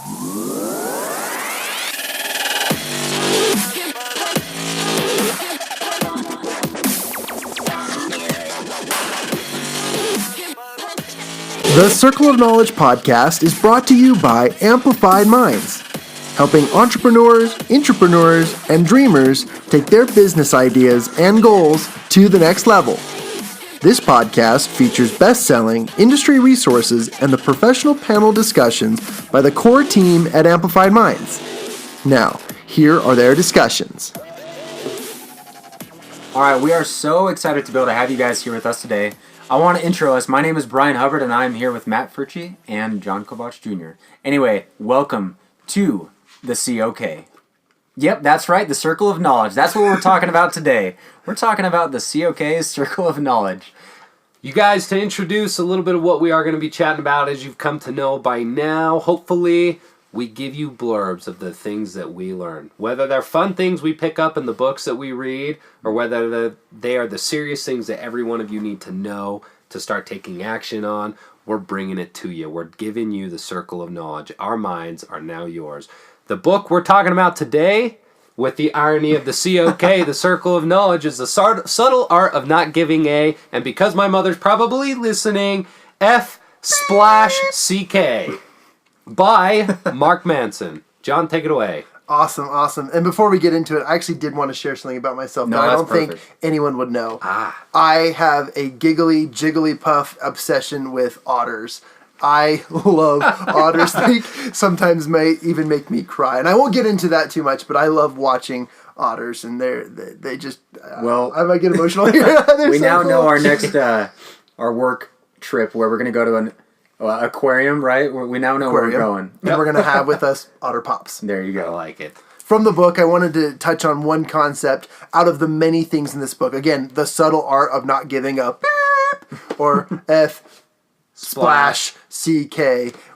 The Circle of Knowledge podcast is brought to you by Amplified Minds, helping entrepreneurs, intrapreneurs, and dreamers take their business ideas and goals to the next level. This podcast features best-selling industry resources and the professional panel discussions by the core team at Amplified Minds. Now, here are their discussions. All right, we are so excited to be able to have you guys here with us today. I want to intro us. My name is Brian Hubbard, and I'm here with Matt Fritzsche and Jon Kovach Jr. Anyway, welcome to the COK. Yep, that's right, the Circle of Knowledge. That's what we're talking about today. We're talking about the COK's Circle of Knowledge. You guys, to introduce a little bit of what we are going to be chatting about, as you've come to know by now, hopefully we give you blurbs of the things that we learn. Whether they're fun things we pick up in the books that we read, or whether they are the serious things that every one of you need to know to start taking action on, we're bringing it to you. We're giving you the Circle of Knowledge. Our minds are now yours. The book we're talking about today, with the irony of the COK, the Circle of Knowledge, is the subtle art of not giving a, and because my mother's probably listening, F/CK. By Mark Manson. Jon, take it away. Awesome. And before we get into it, I actually did want to share something about myself that I don't think anyone would know. I have a giggly, jigglypuff obsession with otters. I love otters. They sometimes may even make me cry. And I won't get into that too much, but I love watching otters, and they just... I might get emotional here. We now know our next our work trip where we're going to go to an aquarium, right? We now know where we're going. And we're going to have with us otter pops. There you go. I like it. From the book, I wanted to touch on one concept out of the many things in this book. Again, the subtle art of not giving up, or F/CK.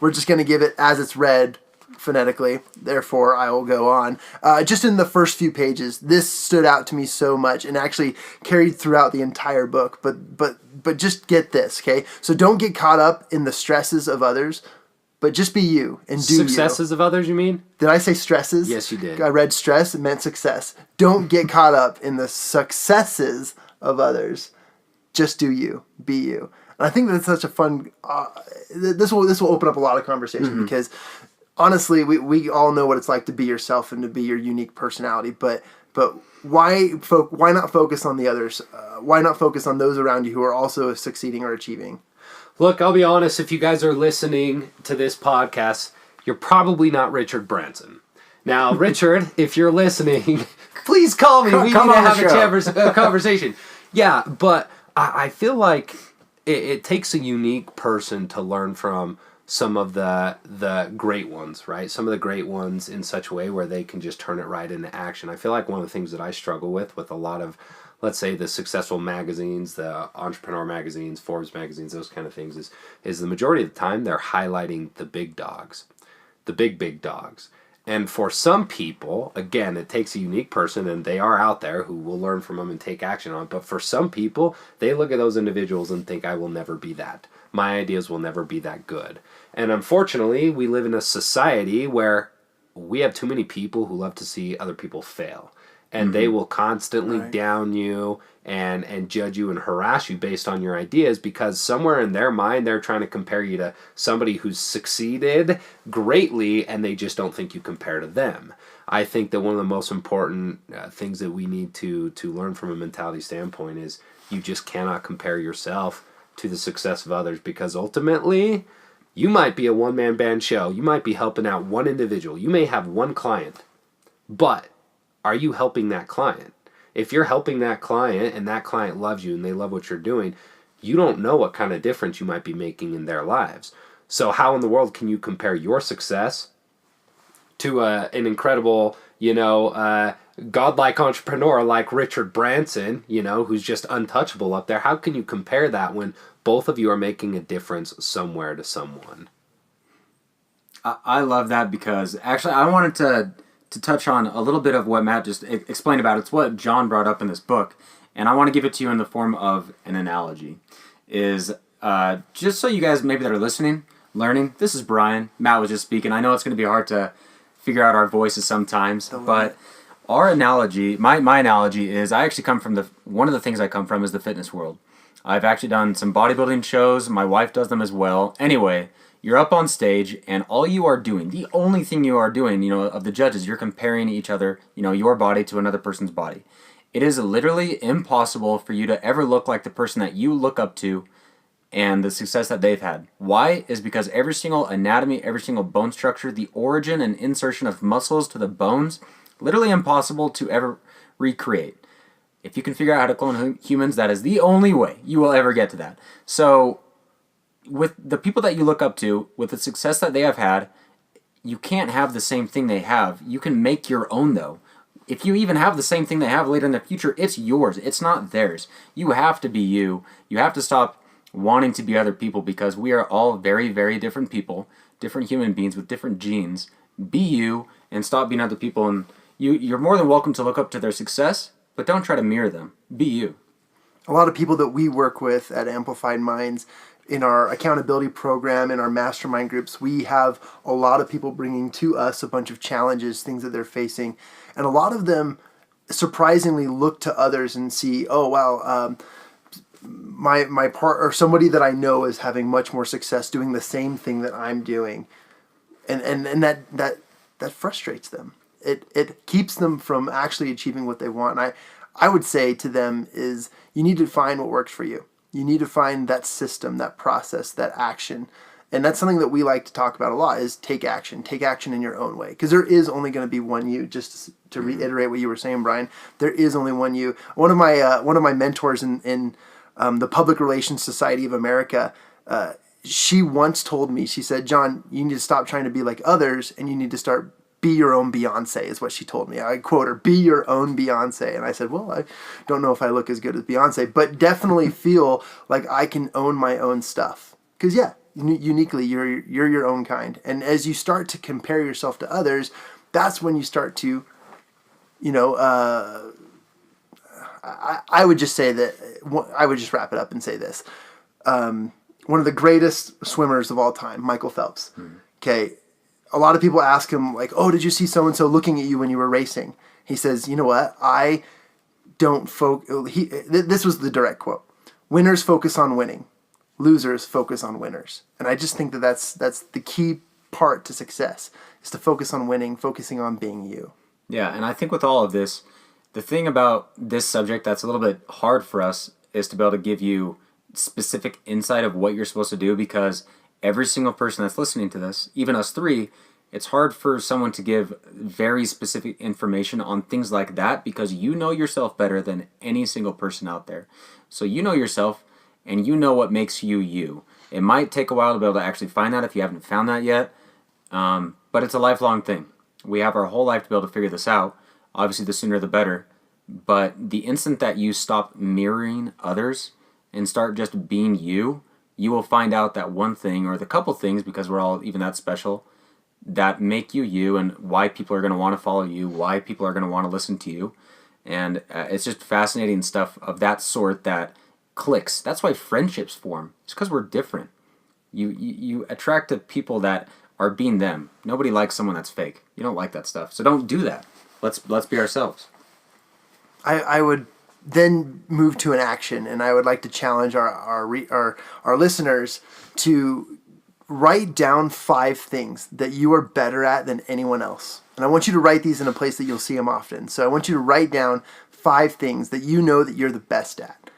We're just going to give it as it's read phonetically. Therefore, I will go on. Just in the first few pages, this stood out to me so much and actually carried throughout the entire book. But just get this, okay? So don't get caught up in the stresses of others, but just be you and do Successes of others, you mean? Did I say stresses? Yes, you did. I read stress. It meant success. Don't get caught up in the successes of others. Just do you. Be you. And I think that's such a fun... This will open up a lot of conversation because... Honestly, we all know what it's like to be yourself and to be your unique personality, but why not focus on the others? Why not focus on those around you who are also succeeding or achieving? Look, I'll be honest, if you guys are listening to this podcast, you're probably not Richard Branson. Now, Richard, if you're listening, please call me. We need to have a conversation. Yeah, but I feel like it takes a unique person to learn from some of the great ones, right? Some of the great ones in such a way where they can just turn it right into action. I feel like one of the things that I struggle with a lot of, let's say, the successful magazines, the entrepreneur magazines, Forbes magazines, those kind of things, is the majority of the time they're highlighting the big dogs, the big dogs. And for some people, again, it takes a unique person, and they are out there who will learn from them and take action on it. But for some people, they look at those individuals and think, I will never be that. My ideas will never be that good. And unfortunately, we live in a society where we have too many people who love to see other people fail. And they will constantly down you and judge you and harass you based on your ideas, because somewhere in their mind, they're trying to compare you to somebody who's succeeded greatly, and they just don't think you compare to them. I think that one of the most important things that we need to learn from a mentality standpoint is you just cannot compare yourself to the success of others, because ultimately you might be a one-man band show. You might be helping out one individual. You may have one client, but are you helping that client? If you're helping that client and that client loves you and they love what you're doing, you don't know what kind of difference you might be making in their lives. So how in the world can you compare your success to an incredible, godlike entrepreneur like Richard Branson, who's just untouchable up there? How can you compare that when both of you are making a difference somewhere to someone? I love that, because actually I wanted to touch on a little bit of what Matt just explained about. It's what Jon brought up in this book, and I want to give it to you in the form of an analogy. Is just so you guys maybe that are listening, learning. This is Brian. Matt was just speaking. I know it's going to be hard to figure out our voices sometimes, but our analogy, my analogy is I actually come from one of the things I come from is the fitness world. I've actually done some bodybuilding shows. My wife does them as well. Anyway, you're up on stage and all you are doing, the only thing you are doing, of the judges, you're comparing each other, your body to another person's body. It is literally impossible for you to ever look like the person that you look up to and the success that they've had. Why? Is because every single anatomy, every single bone structure, the origin and insertion of muscles to the bones, literally impossible to ever recreate. If you can figure out how to clone humans, that is the only way you will ever get to that. So, with the people that you look up to, with the success that they have had, you can't have the same thing they have. You can make your own, though. If you even have the same thing they have later in the future, it's yours. It's not theirs. You have to be you. You have to stop wanting to be other people because we are all very, very different people, different human beings with different genes. Be you and stop being other people. And you're more than welcome to look up to their success, but don't try to mirror them. Be you. A lot of people that we work with at Amplified Minds in our accountability program, in our mastermind groups, we have a lot of people bringing to us a bunch of challenges, things that they're facing. And a lot of them surprisingly look to others and see, oh, wow, my part or somebody that I know is having much more success doing the same thing that I'm doing. And that frustrates them. It keeps them from actually achieving what they want. And I would say to them is you need to find what works for you. You need to find that system, that process, that action. And that's something that we like to talk about a lot is take action. Take action in your own way. Because there is only going to be one you, just to reiterate what you were saying, Brian. There is only one you. One of my mentors in the Public Relations Society of America, she once told me, she said, John, you need to stop trying to be like others and you need to start be your own Beyonce is what she told me. I quote her, be your own Beyonce. And I said, well, I don't know if I look as good as Beyonce, but definitely feel like I can own my own stuff. Because yeah, uniquely, you're your own kind. And as you start to compare yourself to others, that's when you start to, I would just say that, I would just wrap it up and say this. One of the greatest swimmers of all time, Michael Phelps. Okay. A lot of people ask him like, oh, did you see so-and-so looking at you when you were racing? He says, you know what? I don't this was the direct quote. Winners focus on winning. Losers focus on winners. And I just think that that's the key part to success is to focus on winning, focusing on being you. Yeah, and I think with all of this, the thing about this subject that's a little bit hard for us is to be able to give you specific insight of what you're supposed to do because every single person that's listening to this, even us three, it's hard for someone to give very specific information on things like that because you know yourself better than any single person out there. So you know yourself and you know what makes you you. It might take a while to be able to actually find that if you haven't found that yet, but it's a lifelong thing. We have our whole life to be able to figure this out. Obviously, the sooner the better. But the instant that you stop mirroring others and start just being you, you will find out that one thing or the couple things, because we're all even that special, that make you you and why people are going to want to follow you, why people are going to want to listen to you. And it's just fascinating stuff of that sort that clicks. That's why friendships form. It's because we're different. You attract to people that are being them. Nobody likes someone that's fake. You don't like that stuff. So don't do that. Let's be ourselves. I would then move to an action, and I would like to challenge our listeners to write down 5 things that you are better at than anyone else. And I want you to write these in a place that you'll see them often. So I want you to write down 5 things that you know that you're the best at.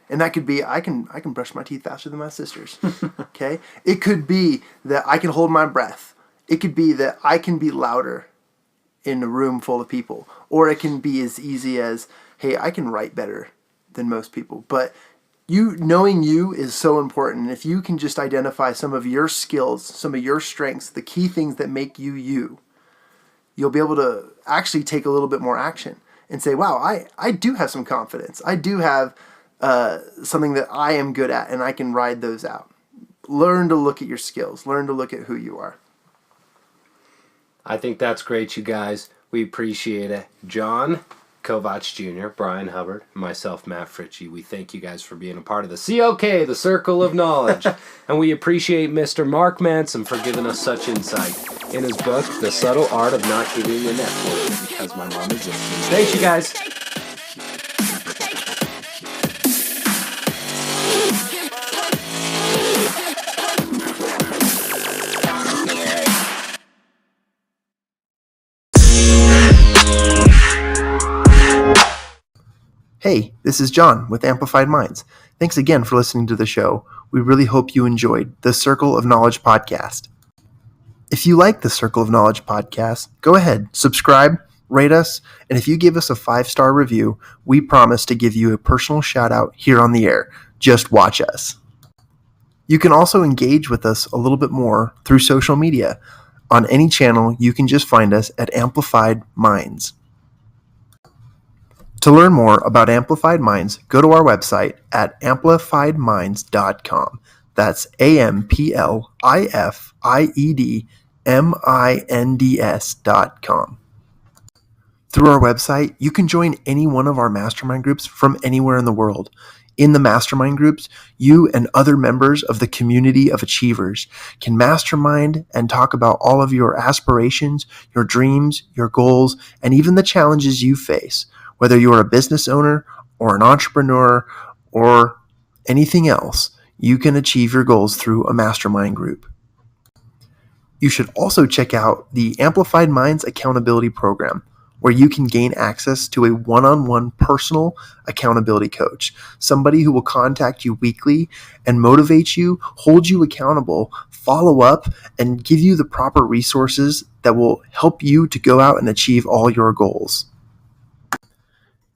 And that could be, I can brush my teeth faster than my sisters. Okay? It could be that I can hold my breath. It could be that I can be louder in a room full of people. Or it can be as easy as, hey, I can write better than most people. But knowing you is so important. And if you can just identify some of your skills, some of your strengths, the key things that make you you, you'll be able to actually take a little bit more action and say, wow, I do have some confidence. I do have something that I am good at, and I can ride those out. Learn to look at your skills. Learn to look at who you are. I think that's great, you guys. We appreciate it. Jon Kovach Jr., Brian Hubbard, and myself, Matt Fritzsche. We thank you guys for being a part of the COK, the Circle of Knowledge. And we appreciate Mr. Mark Manson for giving us such insight in his book, The Subtle Art of Not Giving an F-Word, because my mom is listening. Thanks, you guys. Hey, this is John with Amplified Minds. Thanks again for listening to the show. We really hope you enjoyed the Circle of Knowledge podcast. If you like the Circle of Knowledge podcast, go ahead, subscribe, rate us, and if you give us a 5-star review, we promise to give you a personal shout out here on the air. Just watch us. You can also engage with us a little bit more through social media. On any channel, you can just find us at Amplified Minds. To learn more about Amplified Minds, go to our website at amplifiedminds.com. That's AMPLIFIEDMINDS.com. Through our website, you can join any one of our mastermind groups from anywhere in the world. In the mastermind groups, you and other members of the community of achievers can mastermind and talk about all of your aspirations, your dreams, your goals, and even the challenges you face. Whether you're a business owner or an entrepreneur or anything else, you can achieve your goals through a mastermind group. You should also check out the Amplified Minds Accountability Program, where you can gain access to a one-on-one personal accountability coach, somebody who will contact you weekly and motivate you, hold you accountable, follow up, and give you the proper resources that will help you to go out and achieve all your goals.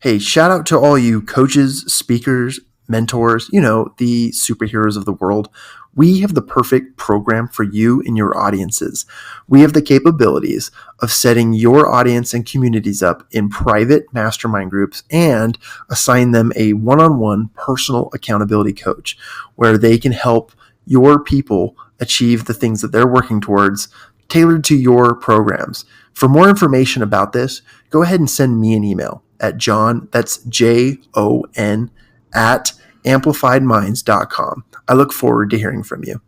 Hey, shout out to all you coaches, speakers, mentors, the superheroes of the world. We have the perfect program for you and your audiences. We have the capabilities of setting your audience and communities up in private mastermind groups and assign them a one-on-one personal accountability coach where they can help your people achieve the things that they're working towards tailored to your programs. For more information about this, go ahead and send me an email at Jon, that's Jon, at amplifiedminds.com. I look forward to hearing from you.